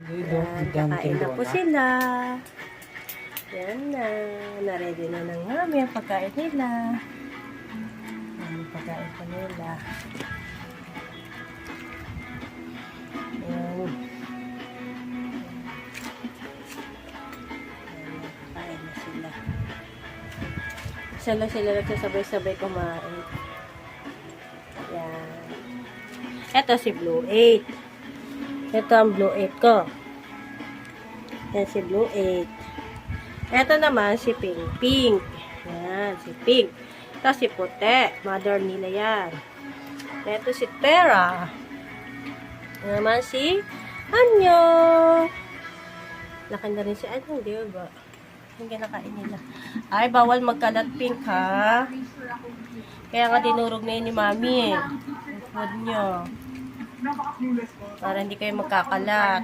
Yan, kakain na po sila. Yan na. Na-ready na ng mami ang pagkain nila. Yan, pagkain pa nila. Yan. Kakain na sila. Sila nagsasabay-sabay kumain. Yan. Ito si Blue 8. Ito ang Blue 8 ko. Yan si Blue 8. Ito naman si Pink Pink. Yan, si Pink. Ito si Puti. Mother nila yan. Ito si Tera. Yan naman si Anyo. Laki na rin si Anyo, di ba? Yung kinakain nila. Ay, bawal magkalat, Pink, ha? Kaya nga dinurog na yun ni Mami, eh. Food nyo. Para hindi kayo magkakalat.